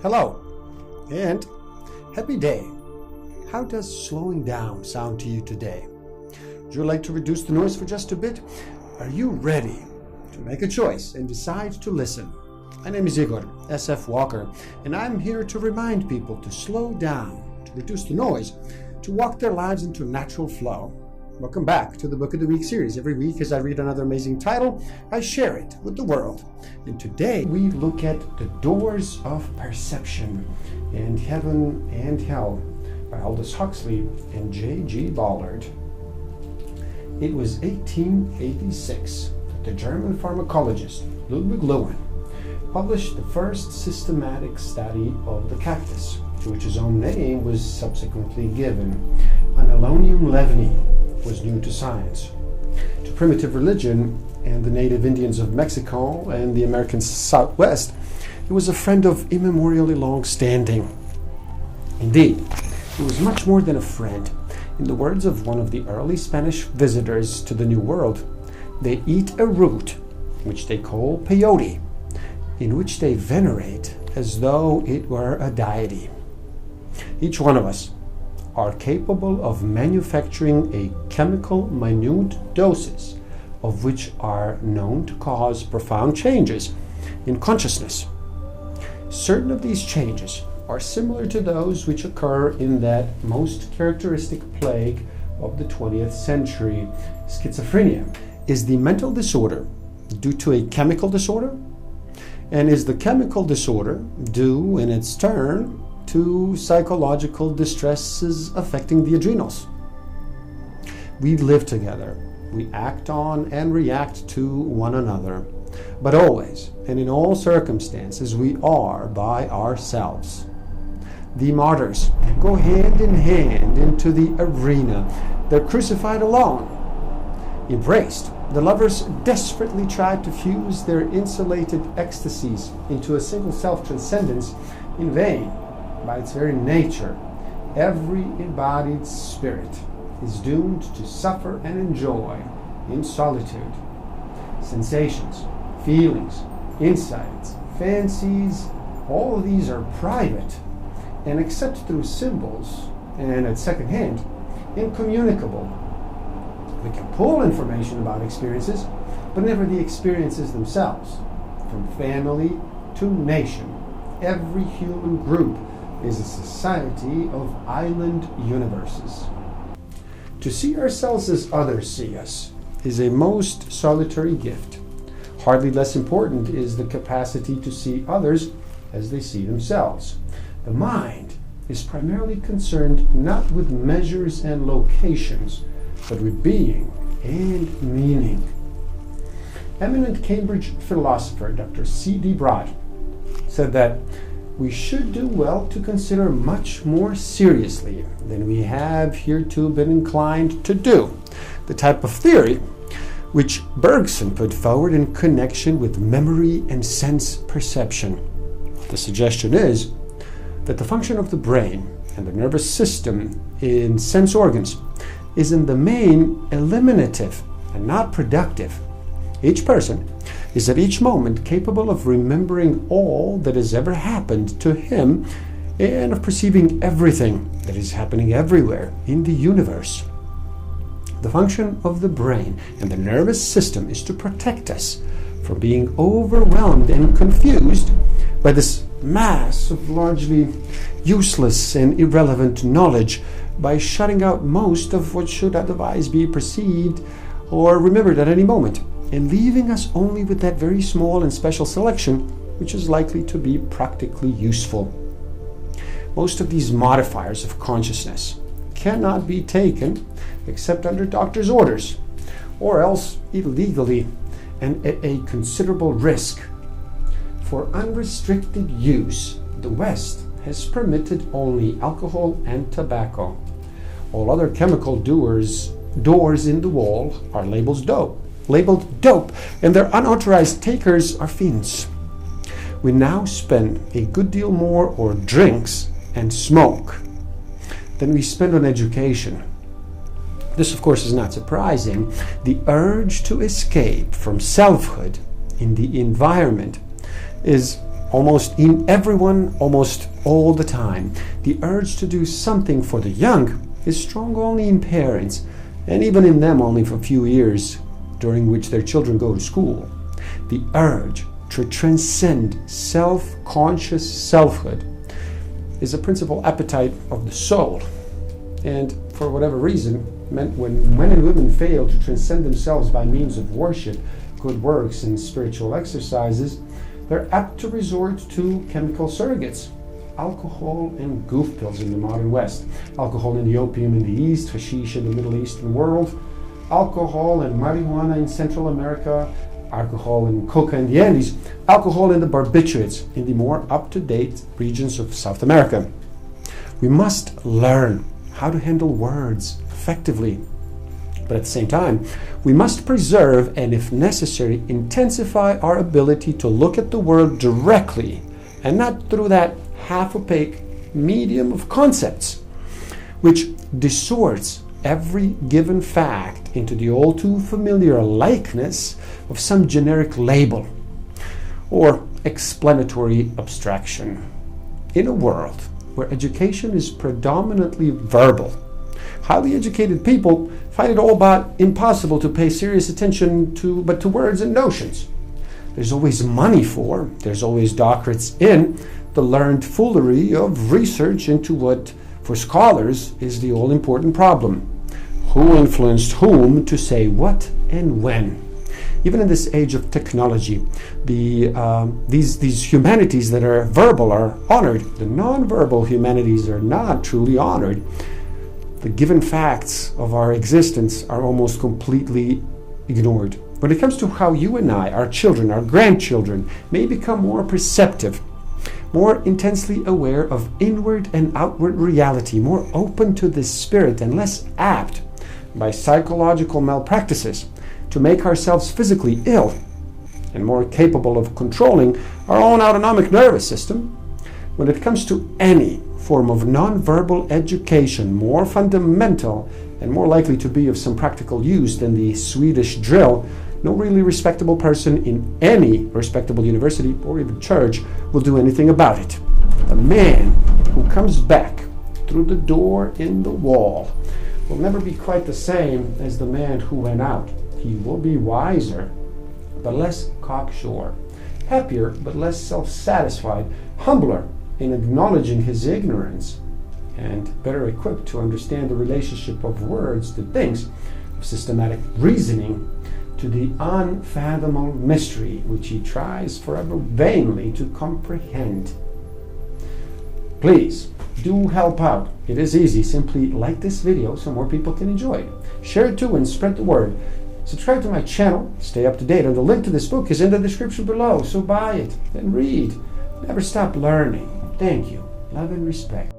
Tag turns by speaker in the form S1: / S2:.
S1: Hello, and happy day. How does slowing down sound to you today? Would you like to reduce the noise for just a bit? Are you ready to make a choice and decide to listen? My name is Igor S.F. Walker, and I'm here to remind people to slow down, to reduce the noise, to walk their lives into natural flow. Welcome back to the Book of the Week series. Every week as I read another amazing title, I share it with the world. And today we look at The Doors of Perception and Heaven and Hell by Aldous Huxley and J.G. Ballard. It was 1886 that the German pharmacologist Ludwig Loewen published the first systematic study of the cactus, to which his own name was subsequently given. Anolonium leveni was new to science. To primitive religion and the native Indians of Mexico and the American Southwest, it was a friend of immemorially long standing. Indeed, it was much more than a friend. In the words of one of the early Spanish visitors to the New World, they eat a root, which they call peyote, in which they venerate as though it were a deity. Each one of us are capable of manufacturing a chemical minute doses of which are known to cause profound changes in consciousness. Certain of these changes are similar to those which occur in that most characteristic plague of the 20th century, schizophrenia. Is the mental disorder due to a chemical disorder? And is the chemical disorder due in its turn to psychological distresses affecting the adrenals? We live together. We act on and react to one another. But always and in all circumstances, we are by ourselves. The martyrs go hand in hand into the arena. They're crucified alone. Embraced, the lovers desperately try to fuse their insulated ecstasies into a single self-transcendence. In vain. By its very nature, every embodied spirit is doomed to suffer and enjoy in solitude. Sensations, feelings, insights, fancies, all of these are private and except through symbols and at second hand, incommunicable. We can pull information about experiences, but never the experiences themselves. From family to nation, every human group is a society of island universes. To see ourselves as others see us is a most solitary gift. Hardly less important is the capacity to see others as they see themselves. The mind is primarily concerned not with measures and locations, but with being and meaning. Eminent Cambridge philosopher Dr. C.D. Broad said that we should do well to consider much more seriously than we have hereto been inclined to do the type of theory which Bergson put forward in connection with memory and sense perception. The suggestion is that the function of the brain and the nervous system in sense organs is in the main eliminative and not productive. Each person is at each moment capable of remembering all that has ever happened to him and of perceiving everything that is happening everywhere in the universe. The function of the brain and the nervous system is to protect us from being overwhelmed and confused by this mass of largely useless and irrelevant knowledge, by shutting out most of what should otherwise be perceived or remembered at any moment, and leaving us only with that very small and special selection which is likely to be practically useful. Most of these modifiers of consciousness cannot be taken except under doctor's orders, or else illegally and at a considerable risk. For unrestricted use, the West has permitted only alcohol and tobacco. All other chemical doors in the wall are labeled dope, and their unauthorized takers are fiends. We now spend a good deal more on drinks and smoke than we spend on education. This, of course, is not surprising. The urge to escape from selfhood in the environment is almost in everyone, almost all the time. The urge to do something for the young is strong only in parents, and even in them only for a few years during which their children go to school. The urge to transcend self-conscious selfhood is a principal appetite of the soul. And for whatever reason, when men and women fail to transcend themselves by means of worship, good works, and spiritual exercises, they're apt to resort to chemical surrogates, alcohol and goof pills in the modern West, alcohol and the opium in the East, hashish in the Middle Eastern world, alcohol and marijuana in Central America, alcohol and coca in the Andes, alcohol and the barbiturates in the more up-to-date regions of South America. We must learn how to handle words effectively, but at the same time, we must preserve and, if necessary, intensify our ability to look at the world directly and not through that half-opaque medium of concepts, which distorts every given fact into the all too familiar likeness of some generic label or explanatory abstraction. In a world where education is predominantly verbal, highly educated people find it all but impossible to pay serious attention to words and notions. There's always money for, there's always doctorates in the learned foolery of research into what, for scholars, is the all-important problem. Who influenced whom to say what and when? Even in this age of technology, these humanities that are verbal are honored. The non-verbal humanities are not truly honored. The given facts of our existence are almost completely ignored. When it comes to how you and I, our children, our grandchildren, may become more perceptive, more intensely aware of inward and outward reality, more open to the spirit, and less apt by psychological malpractices to make ourselves physically ill, and more capable of controlling our own autonomic nervous system, when it comes to any form of non-verbal education, more fundamental and more likely to be of some practical use than the Swedish drill, no really respectable person in any respectable university or even church will do anything about it. The man who comes back through the door in the wall will never be quite the same as the man who went out. He will be wiser, but less cocksure, happier, but less self-satisfied, humbler in acknowledging his ignorance, and better equipped to understand the relationship of words to things, of systematic reasoning to the unfathomable mystery which he tries forever vainly to comprehend. Please do help out. It is easy. Simply like this video so more people can enjoy it. Share it too and spread the word. Subscribe to my channel. Stay up to date. And the link to this book is in the description below. So buy it and read. Never stop learning. Thank you. Love and respect.